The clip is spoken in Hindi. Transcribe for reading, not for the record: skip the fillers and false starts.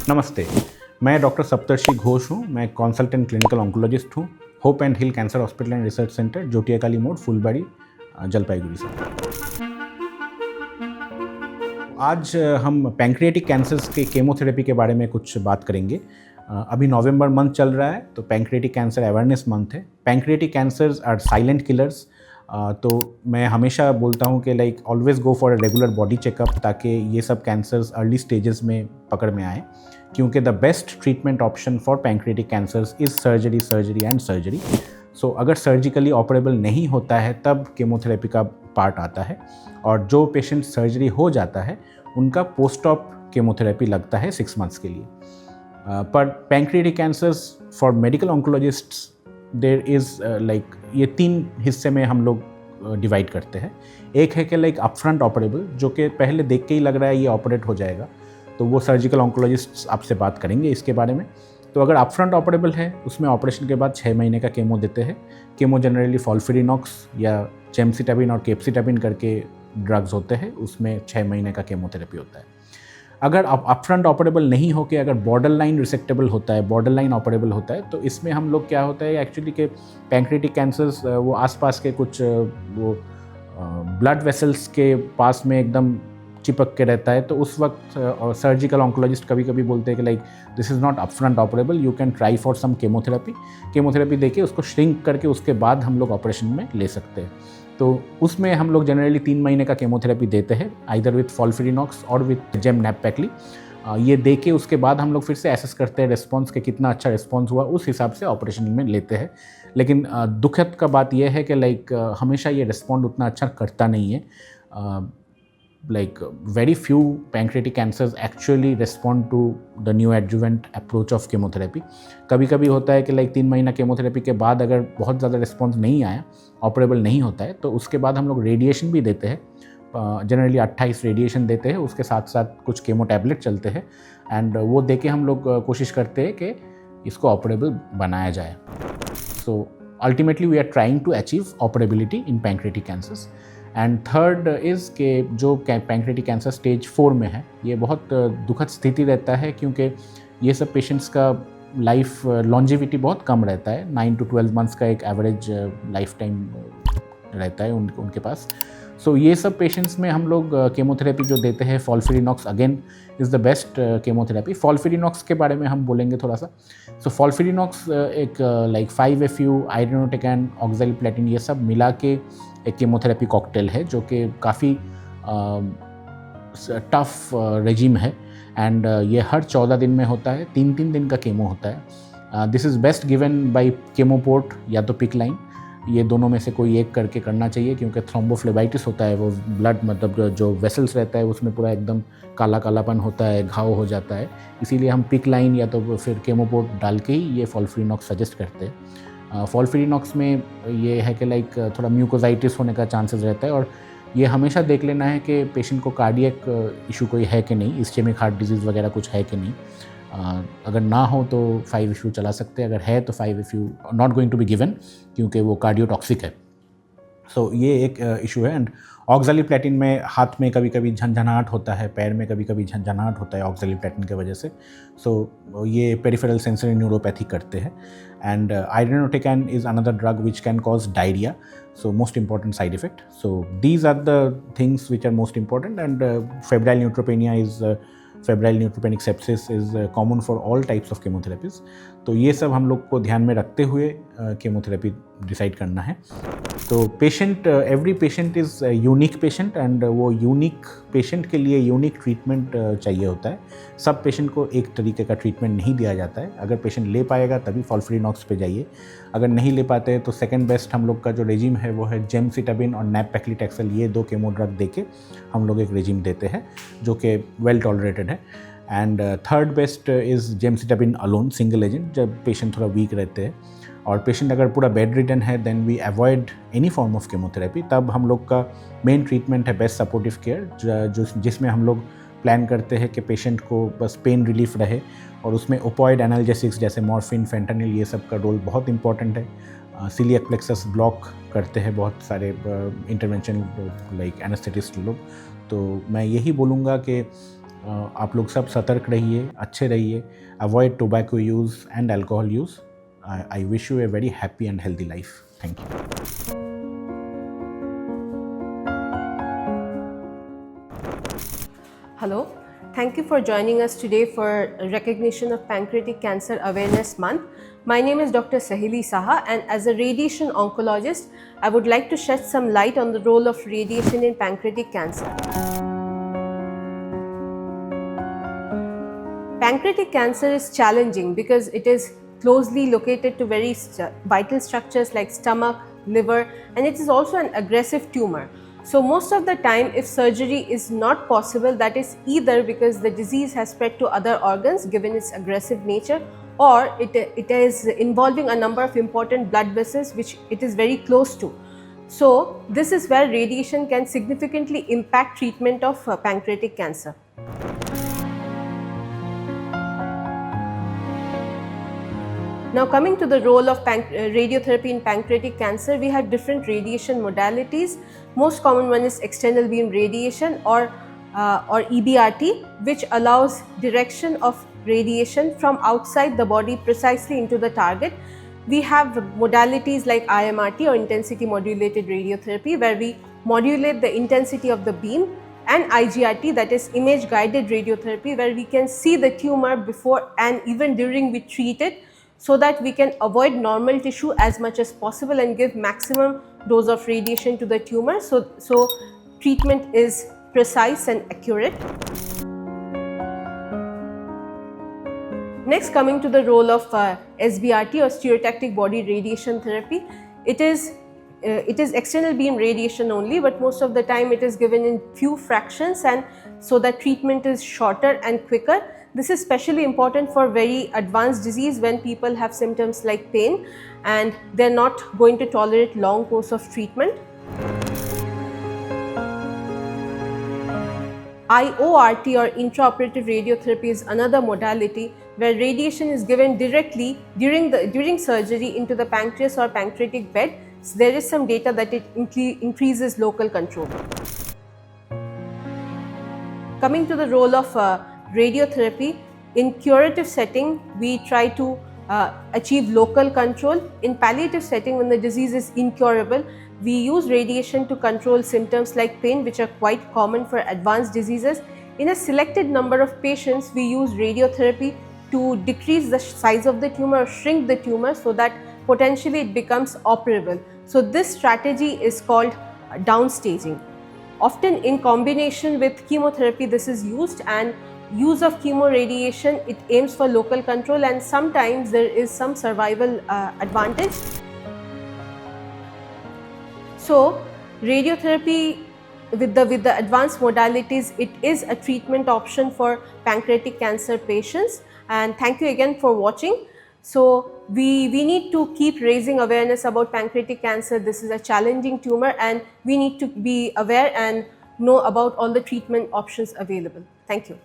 नमस्ते, मैं डॉक्टर सप्तर्षि घोष हूँ। मैं कंसल्टेंट क्लिनिकल ऑन्कोलॉजिस्ट हूँ, hope and heal cancer hospital and research centre, Jotiyakali मोड़, फुलबाड़ी, जलपाईगुड़ी से। आज हम पैंक्रियाटिक कैंसर्स के केमोथेरेपी के बारे में कुछ बात करेंगे। अभी नवंबर मंथ चल रहा है, तो पैंक्रियाटिक कैंसर अवेयरनेस मंथ है। Pancreatic cancers are silent killers. तो मैं हमेशा बोलता हूँ कि like always go for a regular body checkup, ताकि ये सब कैंसर्स अर्ली स्टेजेस में पकड़ में आए, क्योंकि the best treatment option for pancreatic cancers is surgery, surgery and surgery. So अगर सर्जिकली ऑपरेबल नहीं होता है तब केमोथेरेपी का पार्ट आता है, और जो पेशेंट सर्जरी हो जाता है उनका पोस्ट ऑप केमोथेरेपी लगता है 6 मंथ्स के लिए। पर pancreatic cancers for medical oncologists there is like ये 3 हिस्से में हम लोग डिवाइड करते हैं। एक है कि लाइक अपफ्रंट ऑपरेबल, जो कि पहले देख के ही लग रहा है ये ऑपरेट हो जाएगा, तो वो सर्जिकल ऑन्कोलॉजिस्ट्स आपसे बात करेंगे इसके बारे में। तो अगर अपफ्रंट ऑपरेबल है, उसमें ऑपरेशन के बाद 6 महीने का केमो देते हैं। केमो जनरली फॉल्फिरिनॉक्स या जेमसिटाबिन और केप्सिटाबिन करके ड्रग्स होते हैं, उसमें 6 महीने का केमोथेरेपी होता है। अगर अपफ्रंट ऑपरेबल नहीं होकर अगर बॉर्डर लाइन रिसेक्टेबल होता है, बॉर्डर लाइन ऑपरेबल होता है, तो इसमें हम लोग क्या होता है एक्चुअली के पैंक्रियाटिक कैंसर्स वो आसपास के कुछ वो ब्लड वेसल्स के पास में एकदम चिपक के रहता है, तो उस वक्त सर्जिकल ऑन्कोलॉजिस्ट कभी कभी बोलते हैं कि like this is not upfront operable, you can try for some chemotherapy देके उसको श्रिंक करके उसके बाद हम लोग ऑपरेशन में ले सकते हैं। तो उसमें हम लोग जनरली 3 महीने का केमोथेरेपी देते हैं, आइदर विथ फॉल्फिरिनॉक्स और विथ जेम-नैब-पैक्ली। ये दे के उसके बाद हम लोग फिर से एसेस करते हैं रिस्पॉन्स के, कितना अच्छा रिस्पॉन्स हुआ, उस हिसाब से ऑपरेशन में लेते हैं। लेकिन दुखद का बात यह है कि लाइक हमेशा ये रिस्पॉन्ड उतना अच्छा करता नहीं है। like very few pancreatic cancers actually respond to the neoadjuvant approach of chemotherapy. कभी कभी होता है कि लाइक 3 महीना केमोथेरेपी के बाद अगर बहुत ज़्यादा रिस्पॉन्स नहीं आया, ऑपरेबल नहीं होता है, तो उसके बाद हम लोग रेडिएशन भी देते हैं। जनरली 28 रेडिएशन देते हैं, उसके साथ साथ कुछ केमो टैबलेट चलते हैं, एंड वो दे के हम लोग कोशिश करते हैं कि इसको ऑपरेबल बनाया जाए। So ultimately we are trying to achieve operability in pancreatic cancers. And third is के जो पैंक्रियाटिक कैंसर स्टेज 4 में है, ये बहुत दुखद स्थिति रहता है, क्योंकि ये सब पेशेंट्स का लाइफ लॉन्जिविटी बहुत कम रहता है। 9 to 12 मंथ्स का एक एवरेज लाइफ टाइम रहता है उनके पास। सो ये सब पेशेंट्स में हम लोग केमोथेरेपी जो देते हैं, FOLFIRINOX again is the best chemotherapy. FOLFIRINOX के बारे में हम बोलेंगे थोड़ा सा। सो फॉल्फिरिनॉक्स एक लाइक 5-FU, आयरनोटिकैन, ऑक्सैलिप्लैटिन, ये सब मिला के एक केमोथेरेपी कॉकटेल है, जो कि काफ़ी टफ रेजिम है, एंड ये हर 14 दिन में होता है, 3-3 दिन का केमो होता है। This is best given by chemoport या तो पिक लाइन, ये दोनों में से कोई एक करके करना चाहिए, क्योंकि थ्रोम्बोफ्लेबाइटिस होता है, वो ब्लड मतलब जो वेसल्स रहता है उसमें पूरा एकदम काला कालापन होता है, घाव हो जाता है। इसीलिए हम पिक लाइन या तो फिर केमोपोर्ट डाल के ही ये फॉल्फिरिनॉक्स सजेस्ट करते हैं। फॉल्फिरिनॉक्स में ये है कि लाइक थोड़ा म्यूकोजाइटिस होने का चांसेस रहता है, और ये हमेशा देख लेना है कि पेशेंट को कार्डियक इशू कोई है कि नहीं, इस्केमिक हार्ट डिजीज़ वगैरह कुछ है कि नहीं। अगर ना हो तो 5-FU चला सकते हैं, अगर है तो 5-FU not going to be given, क्योंकि वो कार्डियोटॉक्सिक है। सो ये एक इशू है। एंड ऑक्सैलिप्लैटिन में हाथ में कभी कभी झंझनाहट होता है, पैर में कभी कभी झंझनाहट होता है ऑक्सैलिप्लैटिन की वजह से। सो ये पेरिफेरल सेंसरी न्यूरोपैथी करते हैं। And irinotecan is another drug which can cause diarrhoea, so most important side effect. So these are the things which are most important, and febrile neutropenia is febrile neutropenic sepsis is common for all types of chemotherapies. तो ये सब हम लोग को ध्यान में रखते हुए केमोथेरेपी डिसाइड करना है। तो patient, every patient is unique patient, and वो यूनिक पेशेंट के लिए यूनिक ट्रीटमेंट चाहिए होता है। सब पेशेंट को एक तरीके का ट्रीटमेंट नहीं दिया जाता है। अगर पेशेंट ले पाएगा तभी फॉल्फिरिनॉक्स पे जाइए, अगर नहीं ले पाते तो सेकंड बेस्ट हम लोग का जो रेजिम है वो है जेमसिटाबिन और नैब-पैक्लीटैक्सेल, ये 2 केमो ड्रग देके हम लोग एक रेजिम देते हैं जो कि वेल टॉलरेटेड है। And third best is gemcitabine alone, single agent, जब पेशेंट थोड़ा वीक रहते हैं और पेशेंट अगर पूरा बेड रिडन है, then we avoid any form of chemotherapy. तब हम लोग का मेन ट्रीटमेंट है बेस्ट सपोर्टिव केयर, जिसमें हम लोग प्लान करते हैं कि पेशेंट को बस पेन रिलीफ रहे, और उसमें ओपॉइड एनाल्जेसिक्स जैसे मॉर्फिन, फेंटानिल, ये सब का रोल बहुत इंपॉर्टेंट है। सीलियक प्लेक्सस ब्लॉक करते हैं बहुत सारे इंटरवेंशन लाइक एनेस्थेटिस्ट लोग। तो मैं यही बोलूँगा कि आप लोग सब सतर्क रहिए, अच्छे रहिए, avoid tobacco use and alcohol use. I wish you a very happy and healthy life. Thank you. Hello, thank you for joining us today for recognition of Pancreatic Cancer Awareness Month. My name is Dr. Sahili Saha, and as a radiation oncologist, I would like to shed some light on the role of radiation in pancreatic cancer. Pancreatic cancer is challenging because it is closely located to very vital structures like stomach, liver, and it is also an aggressive tumor. So most of the time, if surgery is not possible, that is either because the disease has spread to other organs given its aggressive nature, or it is involving a number of important blood vessels which it is very close to. So this is where radiation can significantly impact treatment of pancreatic cancer. Now coming to the role of radiotherapy in pancreatic cancer, we have different radiation modalities. Most common one is external beam radiation or EBRT, which allows direction of radiation from outside the body precisely into the target. We have modalities like IMRT or intensity modulated radiotherapy, where we modulate the intensity of the beam, and IGRT, that is image guided radiotherapy, where we can see the tumor before and even during we treat it, so that we can avoid normal tissue as much as possible and give maximum dose of radiation to the tumor. So treatment is precise and accurate. Next, coming to the role of SBRT or stereotactic body radiation therapy, it is external beam radiation only, but most of the time it is given in few fractions, and so that treatment is shorter and quicker. This is especially important for very advanced disease when people have symptoms like pain and they are not going to tolerate long course of treatment. IORT or intraoperative radiotherapy is another modality where radiation is given directly during surgery into the pancreas or pancreatic bed. So there is some data that it increases local control. Coming to the role of radiotherapy, in curative setting, we try to achieve local control. In palliative setting, when the disease is incurable, we use radiation to control symptoms like pain, which are quite common for advanced diseases. In a selected number of patients, we use radiotherapy to decrease the size of the tumor or shrink the tumor so that potentially it becomes operable. So this strategy is called downstaging. Often in combination with chemotherapy, this is used, and use of chemoradiation, it aims for local control, and sometimes there is some survival advantage. So radiotherapy with the advanced modalities, it is a treatment option for pancreatic cancer patients. And thank you again for watching. So we need to keep raising awareness about pancreatic cancer. This is a challenging tumor, and we need to be aware and know about all the treatment options available. Thank you.